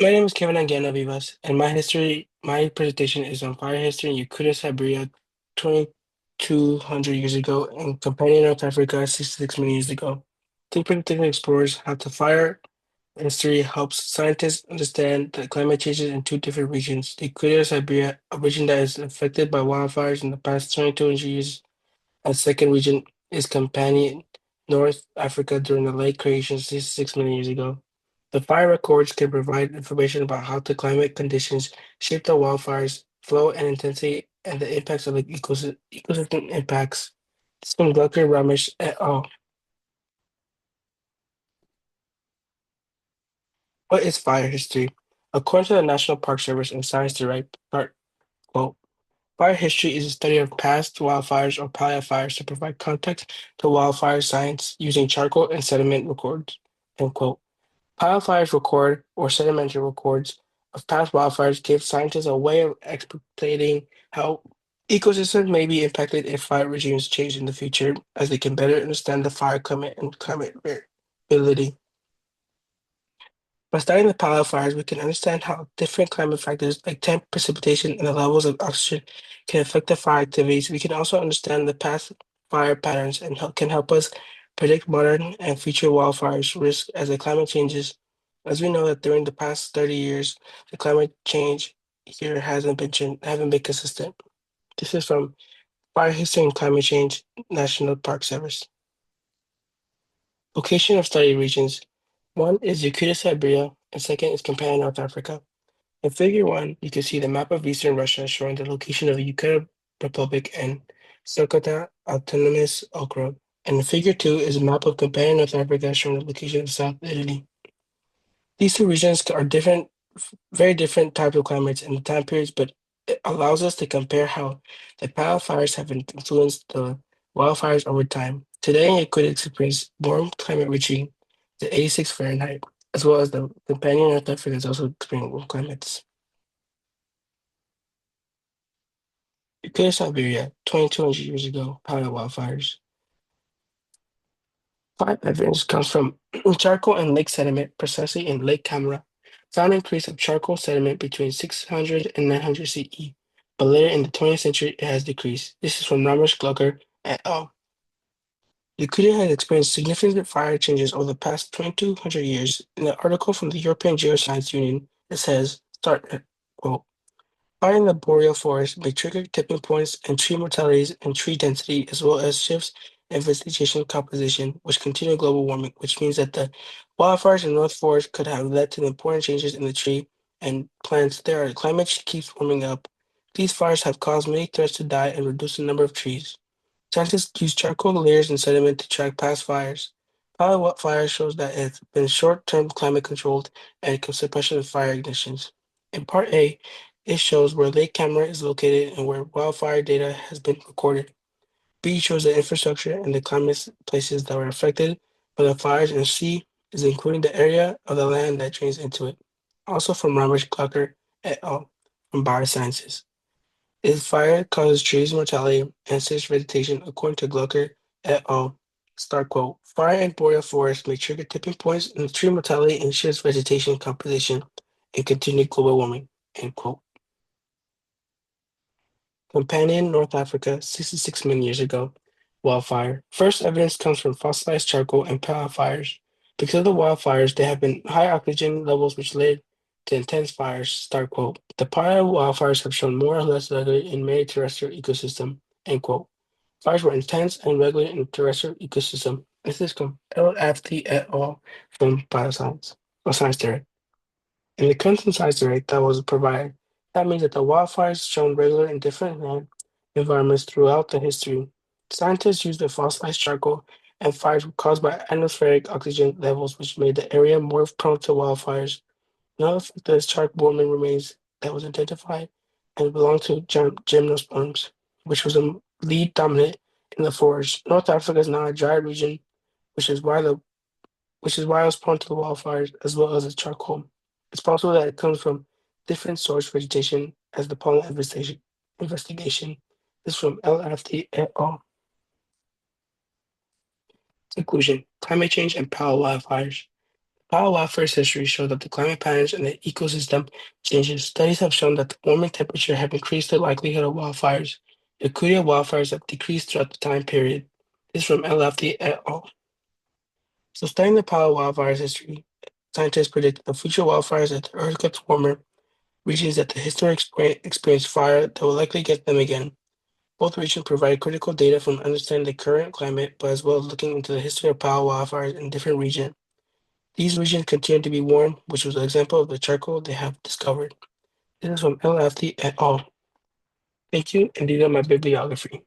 My name is Kevin Anguiano, and my presentation is on fire history in Yakutia, Siberia, 2,200 years ago, and Companion North Africa, 66 million years ago. Deeper explores how the fire history helps scientists understand that climate changes in two different regions. The Yakutia, Siberia, a region that is affected by wildfires in the past 2,200 years, a second region is Companion North Africa during the late creation 66 million years ago. The fire records can provide information about how the climate conditions shape the wildfire's flow and intensity and the impacts of the ecosystem impacts. This is from Glucker Ramesh et al. What is fire history? According to the National Park Service and Science Direct, quote, fire history is a study of past wildfires or paleo fires to provide context to wildfire science using charcoal and sediment records. End quote. Wildfires record or sedimentary records of past wildfires give scientists a way of expecting how ecosystems may be impacted if fire regimes change in the future, as they can better understand the fire climate and climate variability. By studying the wildfires, we can understand how different climate factors like temp, precipitation, and the levels of oxygen can affect the fire activities. We can also understand the past fire patterns and can help us predict modern and future wildfires risk as the climate changes. As we know that during the past 30 years, the climate change here haven't been consistent. This is from Fire History and Climate Change National Park Service. Location of study regions. One is Yakutia, Siberia, and second is Companion North Africa. In Figure 1, you can see the map of eastern Russia showing the location of the Ukraine Republic and Sakota Autonomous Okrug. And in Figure 2 is a map of Companion North Africa showing the location of South Italy. These two regions are very different types of climates and time periods, but it allows us to compare how the wildfires have influenced the wildfires over time. Today, it could experience warm climate reaching the 86 Fahrenheit, as well as the companion North Africa is also experiencing warm climates. Nuclear Siberia, 2,200 years ago, Paleo wildfires. Fire evidence comes from charcoal and lake sediment, precisely in Lake Camera. Found increase of charcoal sediment between 600 and 900 CE, but later in the 20th century it has decreased. This is from Ramesh Glucker et al. Yakutia has experienced significant fire changes over the past 2,200 years. In an article from the European Geoscience Union, it says, quote, fire in the boreal forest may trigger tipping points in tree mortalities and tree density, as well as shifts in vegetation composition, which continue global warming, which means that the wildfires in North Forest could have led to important changes in the tree and plants there. The climate keeps warming up. These fires have caused many threats to die and reduce the number of trees. Scientists use charcoal layers and sediment to track past fires. Pilot fire shows that it's been short-term climate controlled and suppression of fire ignitions. In part A, it shows where Lake Camera is located and where wildfire data has been recorded. B shows the infrastructure and the climate places that were affected by the fires, and C is including the area of the land that drains into it. Also from Ramesh Clarker et al. From Biosciences. If fire causes trees mortality and saves vegetation, according to Glucker et al. Start quote. Fire in boreal forests may trigger tipping points in tree mortality and shifts vegetation composition and continue global warming. End quote. Companion, North Africa, 66 million years ago. Wildfire. First evidence comes from fossilized charcoal and paleo fires. Because of the wildfires, there have been high oxygen levels which led to intense fires. Start quote. The paleo wildfires have shown more or less regular in many terrestrial ecosystem. End quote. Fires were intense and regular in the terrestrial ecosystem. This is from LFT et al. From Bioscience or Science Theory. In the consensus rate that was provided, that means that the wildfires shown regular in different land environments throughout the history. Scientists used the fossilized charcoal and fires were caused by atmospheric oxygen levels, which made the area more prone to wildfires. Another factor is chalk warming remains that was identified and belonged to gymnosperms, which was a lead dominant in the forest. North Africa is now a dry region, which is why the which is why it was prone to the wildfires as well as the charcoal. It's possible that it comes from different source vegetation as the pollen investigation is from LFT et al. Conclusion. Climate change and power wildfires. Paleo wildfire's history shows that the climate patterns and the ecosystem changes. Studies have shown that the warming temperature have increased the likelihood of wildfires. Acuity wildfires have decreased throughout the time period. This is from Lafty et al. So studying the Paleo wildfire's history, scientists predict the future wildfires as the Earth gets warmer, regions that the historic experience fire that will likely get them again. Both regions provide critical data from understanding the current climate, but as well as looking into the history of Paleo wildfires in different regions. These regions continue to be warm, which was an example of the charcoal they have discovered. This is from Lafty et al. Thank you, and these are my bibliography.